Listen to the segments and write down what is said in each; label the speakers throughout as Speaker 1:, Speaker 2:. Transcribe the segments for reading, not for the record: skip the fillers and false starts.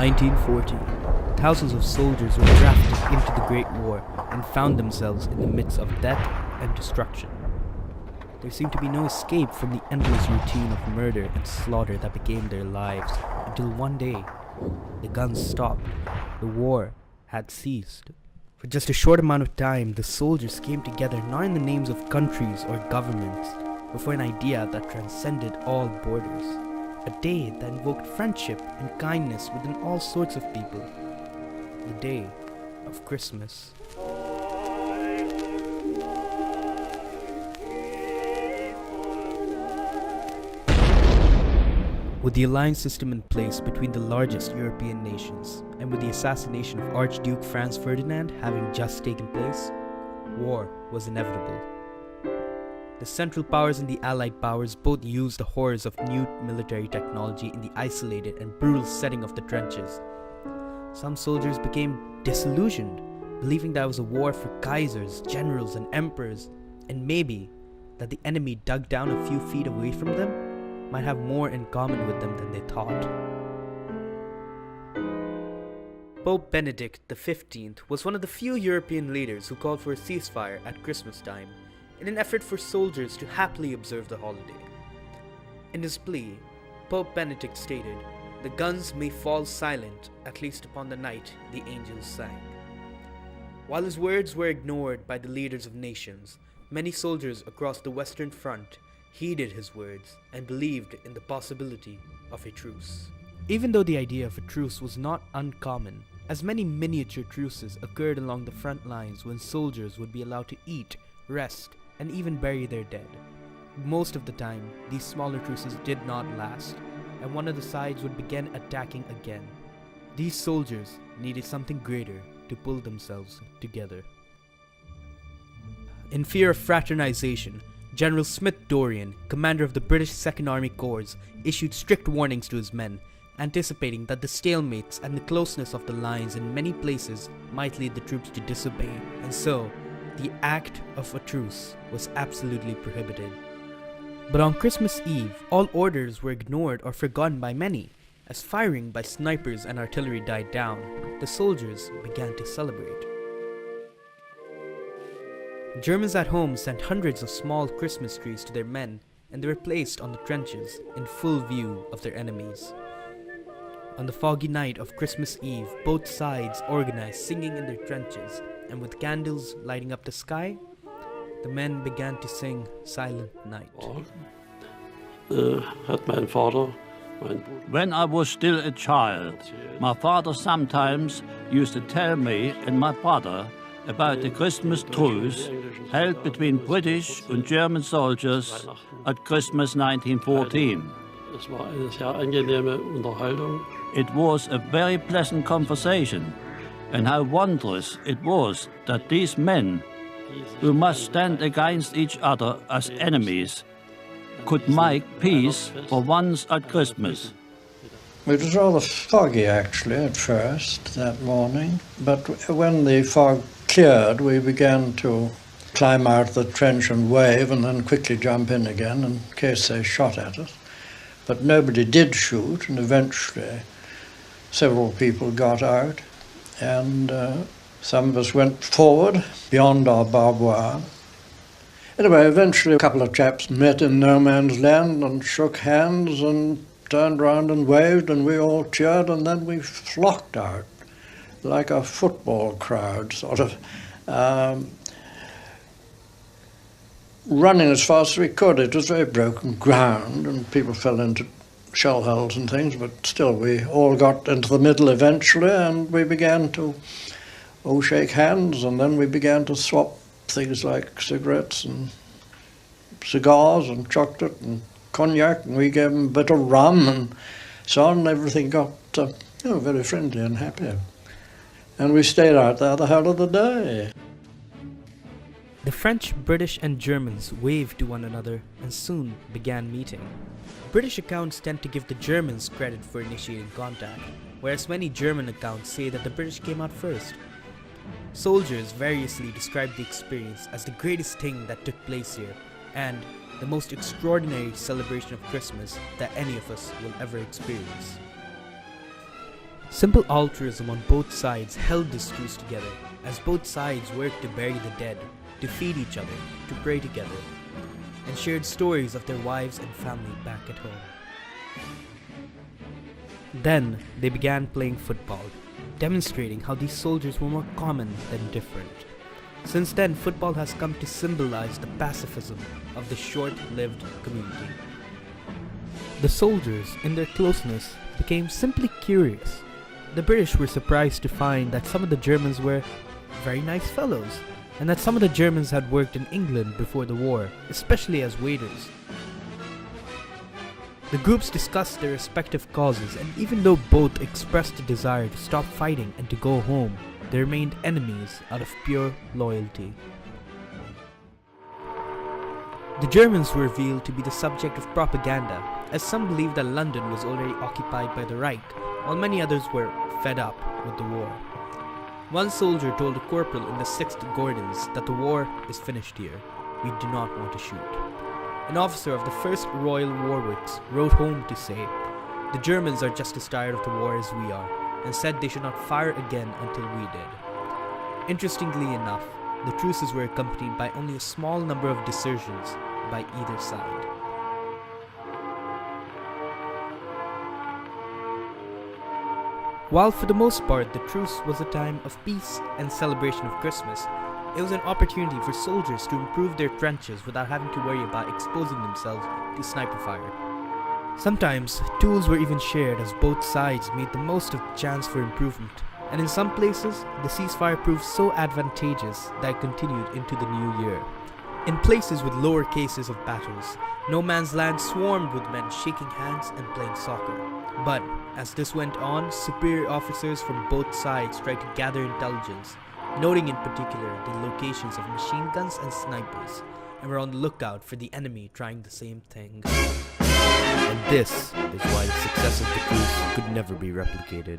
Speaker 1: 1914. Thousands of soldiers were drafted into the Great War and found themselves in the midst of death and destruction. There seemed to be no escape from the endless routine of murder and slaughter that became their lives, until one day, the guns stopped. The war had ceased. For just a short amount of time, the soldiers came together not in the names of countries or governments, but for an idea that transcended all borders. A day that invoked friendship and kindness within all sorts of people. The day of Christmas. With the alliance system in place between the largest European nations, and with the assassination of Archduke Franz Ferdinand having just taken place, war was inevitable. The Central Powers and the Allied Powers both used the horrors of new military technology in the isolated and brutal setting of the trenches. Some soldiers became disillusioned, believing that it was a war for kaisers, generals, and emperors, and maybe that the enemy dug down a few feet away from them might have more in common with them than they thought. Pope Benedict XV was one of the few European leaders who called for a ceasefire at Christmas time, in an effort for soldiers to happily observe the holiday. In his plea, Pope Benedict stated, "The guns may fall silent, at least upon the night the angels sang." While his words were ignored by the leaders of nations, many soldiers across the Western Front heeded his words and believed in the possibility of a truce. Even though the idea of a truce was not uncommon, as many miniature truces occurred along the front lines when soldiers would be allowed to eat, rest, and even bury their dead. Most of the time, these smaller truces did not last, and one of the sides would begin attacking again. These soldiers needed something greater to pull themselves together. In fear of fraternization, General Smith Dorrien, commander of the British Second Army Corps, issued strict warnings to his men, anticipating that the stalemates and the closeness of the lines in many places might lead the troops to disobey, and so the act of a truce was absolutely prohibited. But on Christmas Eve, all orders were ignored or forgotten by many. As firing by snipers and artillery died down, the soldiers began to celebrate. Germans at home sent hundreds of small Christmas trees to their men, and they were placed on the trenches in full view of their enemies. On the foggy night of Christmas Eve, both sides organized singing in their trenches, and with candles lighting up the sky, the men began to sing Silent Night.
Speaker 2: When I was still a child, my father sometimes used to tell me and my brother about the Christmas truce held between British and German soldiers at Christmas 1914. It was a very pleasant conversation, and how wondrous it was that these men, who must stand against each other as enemies, could make peace for once at Christmas.
Speaker 3: It was rather foggy actually at first that morning, but when the fog cleared we began to climb out of the trench and wave and then quickly jump in again in case they shot at us. But nobody did shoot, and eventually several people got out, and some of us went forward beyond our barbed wire. Anyway, eventually a couple of chaps met in no man's land and shook hands and turned round and waved, and we all cheered, and then we flocked out like a football crowd, sort of, running as fast as we could. It was very broken ground, and people fell into shell holes and things, but still we all got into the middle eventually, and we began to shake hands, and then we began to swap things like cigarettes and cigars and chocolate and cognac, and we gave them a bit of rum and so on, and everything got very friendly and happy. And we stayed out there the whole of the day.
Speaker 1: The French, British, and Germans waved to one another and soon began meeting. British accounts tend to give the Germans credit for initiating contact, whereas many German accounts say that the British came out first. Soldiers variously described the experience as the greatest thing that took place here, and the most extraordinary celebration of Christmas that any of us will ever experience. Simple altruism on both sides held this truce together, as both sides worked to bury the dead, to feed each other, to pray together, and shared stories of their wives and family back at home. Then they began playing football, demonstrating how these soldiers were more common than different. Since then, football has come to symbolize the pacifism of the short-lived community. The soldiers, in their closeness, became simply curious. The British were surprised to find that some of the Germans were very nice fellows, and that some of the Germans had worked in England before the war, especially as waiters. The groups discussed their respective causes, and even though both expressed a desire to stop fighting and to go home, they remained enemies out of pure loyalty. The Germans were revealed to be the subject of propaganda, as some believed that London was already occupied by the Reich, while many others were fed up with the war. One soldier told a corporal in the 6th Gordons that the war is finished here. We do not want to shoot. An officer of the 1st Royal Warwicks wrote home to say, "The Germans are just as tired of the war as we are," and said they should not fire again until we did. Interestingly enough, the truces were accompanied by only a small number of desertions by either side. While for the most part the truce was a time of peace and celebration of Christmas, it was an opportunity for soldiers to improve their trenches without having to worry about exposing themselves to sniper fire. Sometimes, tools were even shared as both sides made the most of the chance for improvement, and in some places, the ceasefire proved so advantageous that it continued into the new year. In places with lower cases of battles, no man's land swarmed with men shaking hands and playing soccer. But, as this went on, superior officers from both sides tried to gather intelligence, noting in particular the locations of machine guns and snipers, and were on the lookout for the enemy trying the same thing. And this is why the success of the truce could never be replicated.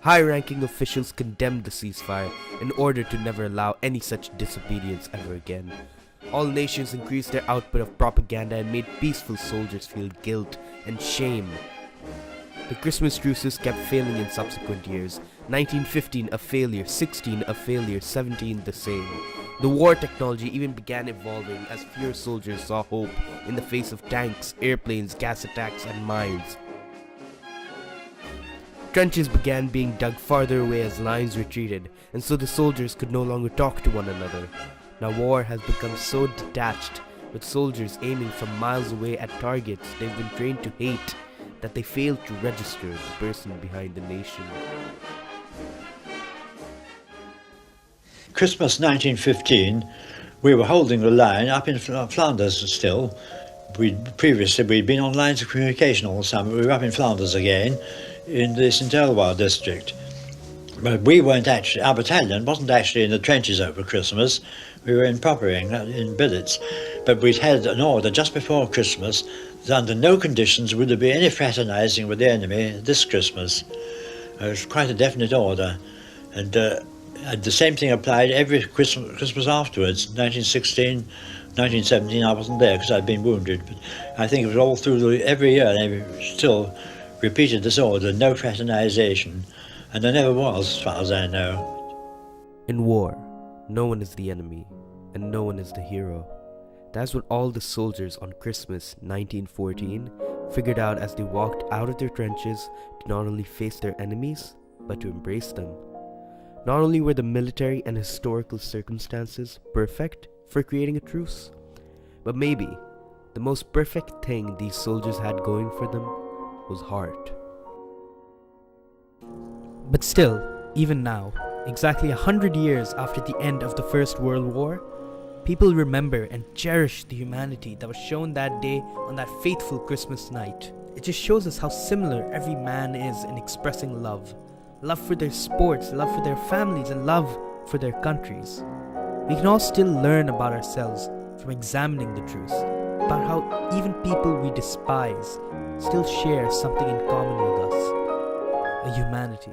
Speaker 1: High-ranking officials condemned the ceasefire in order to never allow any such disobedience ever again. All nations increased their output of propaganda and made peaceful soldiers feel guilt and shame. The Christmas truces kept failing in subsequent years. 1915 a failure, 16 a failure, 17 the same. The war technology even began evolving as fewer soldiers saw hope in the face of tanks, airplanes, gas attacks, and mines. Trenches began being dug farther away as lines retreated, and so the soldiers could no longer talk to one another. Now war has become so detached, with soldiers aiming from miles away at targets they've been trained to hate, that they failed to register the person behind the nation.
Speaker 4: Christmas 1915, we were holding the line up in Flanders still. Previously we'd been on lines of communication all the summer. We were up in Flanders again, in the St. Elwar district. But we weren't actually, our battalion wasn't actually in the trenches over Christmas. We were in Poppering, in billets. But we'd had an order just before Christmas that under no conditions would there be any fraternising with the enemy this Christmas. It was quite a definite order. And the same thing applied every Christmas afterwards. 1916, 1917, I wasn't there because I'd been wounded. But I think it was all through every year they still repeated this order, no fraternisation. And there never was, as far as I know.
Speaker 1: In war, no one is the enemy, and no one is the hero. That's what all the soldiers on Christmas 1914 figured out as they walked out of their trenches to not only face their enemies, but to embrace them. Not only were the military and historical circumstances perfect for creating a truce, but maybe the most perfect thing these soldiers had going for them was heart. But still, even now, exactly 100 years after the end of the First World War, people remember and cherish the humanity that was shown that day on that faithful Christmas night. It just shows us how similar every man is in expressing love. Love for their sports, love for their families, and love for their countries. We can all still learn about ourselves from examining the truce, about how even people we despise still share something in common with us, a humanity.